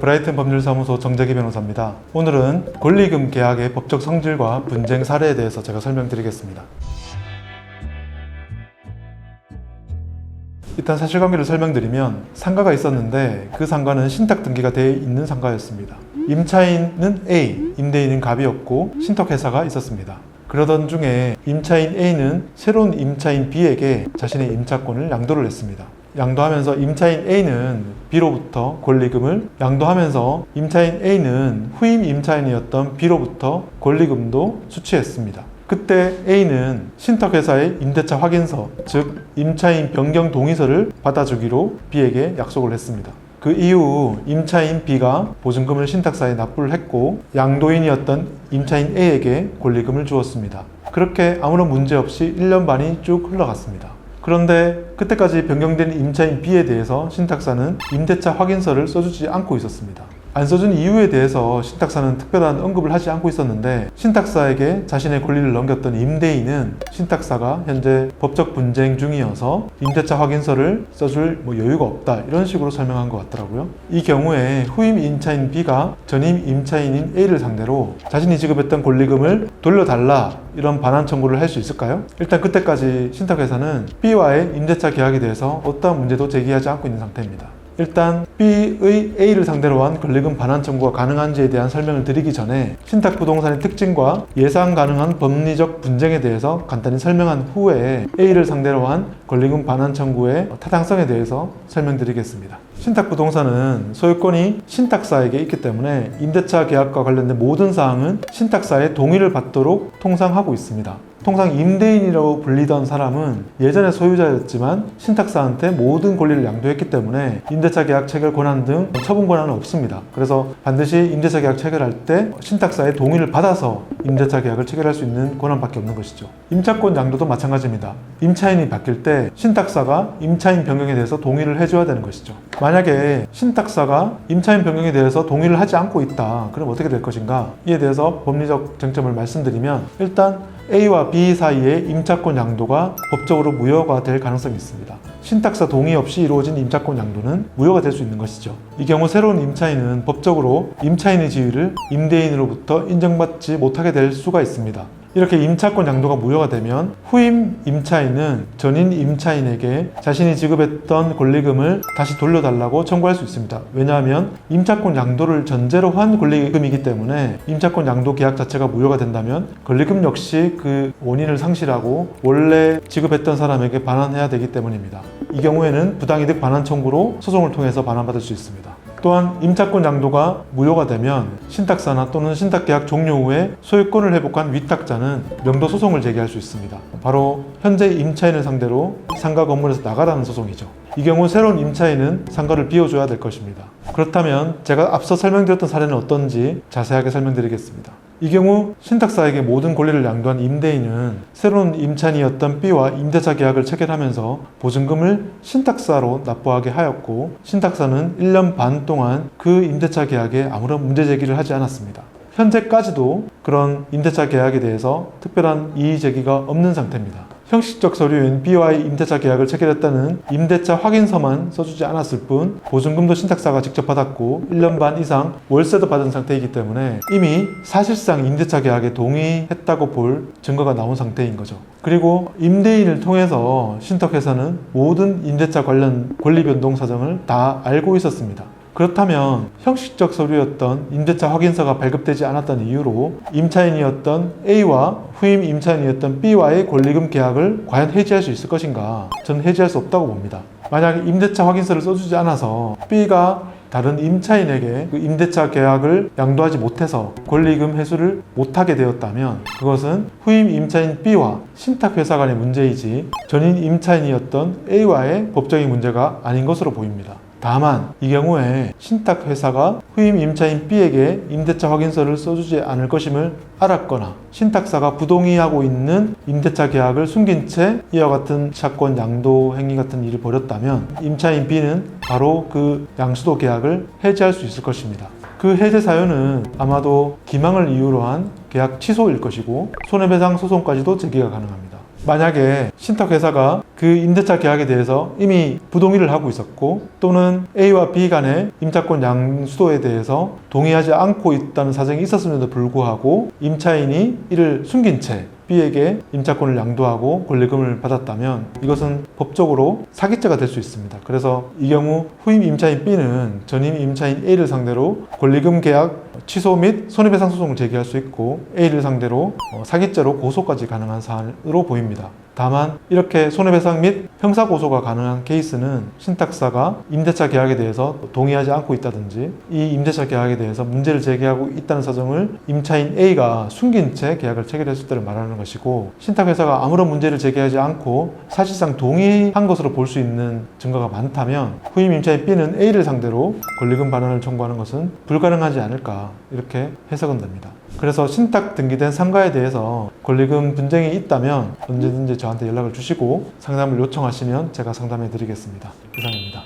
브라이튼 법률사무소 정재기 변호사입니다. 오늘은 권리금 계약의 법적 성질과 분쟁 사례에 대해서 제가 설명드리겠습니다. 일단 사실관계를 설명드리면 상가가 있었는데 그 상가는 신탁 등기가 되어 있는 상가였습니다. 임차인은 A, 임대인은 갑이었고 신탁회사가 있었습니다. 그러던 중에 임차인 A는 새로운 임차인 B에게 자신의 임차권을 양도를 했습니다. 양도하면서 임차인 A는 B로부터 권리금을 양도하면서 임차인 A는 후임 임차인이었던 B로부터 권리금도 수취했습니다. 그때 A는 신탁회사의 임대차 확인서, 즉 임차인 변경 동의서를 받아주기로 B에게 약속을 했습니다. 그 이후 임차인 B가 보증금을 신탁사에 납부를 했고 양도인이었던 임차인 A에게 권리금을 주었습니다. 그렇게 아무런 문제 없이 1년 반이 쭉 흘러갔습니다. 그런데 그때까지 변경된 임차인 B에 대해서 신탁사는 임대차 확인서를 써주지 않고 있었습니다. 안 써준 이유에 대해서 신탁사는 특별한 언급을 하지 않고 있었는데 신탁사에게 자신의 권리를 넘겼던 임대인은 신탁사가 현재 법적 분쟁 중이어서 임대차 확인서를 써줄 여유가 없다 이런 식으로 설명한 것 같더라고요. 이 경우에 후임 임차인 B가 전임 임차인인 A를 상대로 자신이 지급했던 권리금을 돌려달라 이런 반환 청구를 할 수 있을까요? 일단 그때까지 신탁회사는 B와의 임대차 계약에 대해서 어떠한 문제도 제기하지 않고 있는 상태입니다. 일단 B의 A를 상대로 한 권리금 반환 청구가 가능한지에 대한 설명을 드리기 전에 신탁부동산의 특징과 예상 가능한 법리적 분쟁에 대해서 간단히 설명한 후에 A를 상대로 한 권리금 반환 청구의 타당성에 대해서 설명드리겠습니다. 신탁부동산은 소유권이 신탁사에게 있기 때문에 임대차 계약과 관련된 모든 사항은 신탁사의 동의를 받도록 통상 하고 있습니다. 통상 임대인이라고 불리던 사람은 예전에 소유자였지만 신탁사한테 모든 권리를 양도했기 때문에 임대차 계약 체결 권한 등 처분 권한은 없습니다. 그래서 반드시 임대차 계약 체결할 때 신탁사의 동의를 받아서 임대차 계약을 체결할 수 있는 권한밖에 없는 것이죠. 임차권 양도도 마찬가지입니다. 임차인이 바뀔 때 신탁사가 임차인 변경에 대해서 동의를 해줘야 되는 것이죠. 만약에 신탁사가 임차인 변경에 대해서 동의를 하지 않고 있다. 그럼 어떻게 될 것인가? 이에 대해서 법리적 쟁점을 말씀드리면 일단 A와 B 사이의 임차권 양도가 법적으로 무효가 될 가능성이 있습니다. 신탁사 동의 없이 이루어진 임차권 양도는 무효가 될 수 있는 것이죠. 이 경우 새로운 임차인은 법적으로 임차인의 지위를 임대인으로부터 인정받지 못하게 될 수가 있습니다. 이렇게 임차권 양도가 무효가 되면 후임 임차인은 전임 임차인에게 자신이 지급했던 권리금을 다시 돌려달라고 청구할 수 있습니다. 왜냐하면 임차권 양도를 전제로 한 권리금이기 때문에 임차권 양도 계약 자체가 무효가 된다면 권리금 역시 그 원인을 상실하고 원래 지급했던 사람에게 반환해야 되기 때문입니다. 이 경우에는 부당이득 반환 청구로 소송을 통해서 반환받을 수 있습니다. 또한 임차권 양도가 무효가 되면 신탁사나 또는 신탁계약 종료 후에 소유권을 회복한 위탁자는 명도 소송을 제기할 수 있습니다. 바로 현재 임차인을 상대로 상가 건물에서 나가라는 소송이죠. 이 경우 새로운 임차인은 상가를 비워줘야 될 것입니다. 그렇다면 제가 앞서 설명드렸던 사례는 어떤지 자세하게 설명드리겠습니다. 이 경우 신탁사에게 모든 권리를 양도한 임대인은 새로운 임차인이었던 B와 임대차 계약을 체결하면서 보증금을 신탁사로 납부하게 하였고 신탁사는 1년 반 동안 그 임대차 계약에 아무런 문제 제기를 하지 않았습니다. 현재까지도 그런 임대차 계약에 대해서 특별한 이의 제기가 없는 상태입니다. 형식적 서류인 B와의 임대차 계약을 체결했다는 임대차 확인서만 써주지 않았을 뿐 보증금도 신탁사가 직접 받았고 1년 반 이상 월세도 받은 상태이기 때문에 이미 사실상 임대차 계약에 동의했다고 볼 증거가 나온 상태인 거죠. 그리고 임대인을 통해서 신탁회사는 모든 임대차 관련 권리 변동 사정을 다 알고 있었습니다. 그렇다면 형식적 서류였던 임대차 확인서가 발급되지 않았던 이유로 임차인이었던 A와 후임 임차인이었던 B와의 권리금 계약을 과연 해지할 수 있을 것인가? 저는 해지할 수 없다고 봅니다. 만약에 임대차 확인서를 써주지 않아서 B가 다른 임차인에게 그 임대차 계약을 양도하지 못해서 권리금 회수를 못하게 되었다면 그것은 후임 임차인 B와 신탁회사 간의 문제이지 전임 임차인이었던 A와의 법적인 문제가 아닌 것으로 보입니다. 다만 이 경우에 신탁회사가 후임 임차인 B에게 임대차 확인서를 써주지 않을 것임을 알았거나 신탁사가 부동의하고 있는 임대차 계약을 숨긴 채 이와 같은 채권 양도 행위 같은 일을 벌였다면 임차인 B는 바로 그 양수도 계약을 해지할 수 있을 것입니다. 그 해제 사유는 아마도 기망을 이유로 한 계약 취소일 것이고 손해배상 소송까지도 제기가 가능합니다. 만약에 신탁회사가 그 임대차 계약에 대해서 이미 부동의를 하고 있었고 또는 A와 B 간의 임차권 양수도에 대해서 동의하지 않고 있다는 사정이 있었음에도 불구하고 임차인이 이를 숨긴 채 B에게 임차권을 양도하고 권리금을 받았다면 이것은 법적으로 사기죄가 될 수 있습니다. 그래서 이 경우 후임 임차인 B는 전임 임차인 A를 상대로 권리금 계약 취소 및 손해배상 소송을 제기할 수 있고 A를 상대로 사기죄로 고소까지 가능한 사안으로 보입니다. 다만 이렇게 손해배상 및 형사고소가 가능한 케이스는 신탁사가 임대차 계약에 대해서 동의하지 않고 있다든지 이 임대차 계약에 대해서 문제를 제기하고 있다는 사정을 임차인 A가 숨긴 채 계약을 체결했을 때를 말하는 것이고 신탁회사가 아무런 문제를 제기하지 않고 사실상 동의한 것으로 볼 수 있는 증거가 많다면 후임 임차인 B는 A를 상대로 권리금 반환을 청구하는 것은 불가능하지 않을까 이렇게 해석은 됩니다. 그래서 신탁 등기된 상가에 대해서 권리금 분쟁이 있다면 언제든지 저한테 연락을 주시고 상담을 요청하시면 제가 상담해 드리겠습니다. 이상입니다.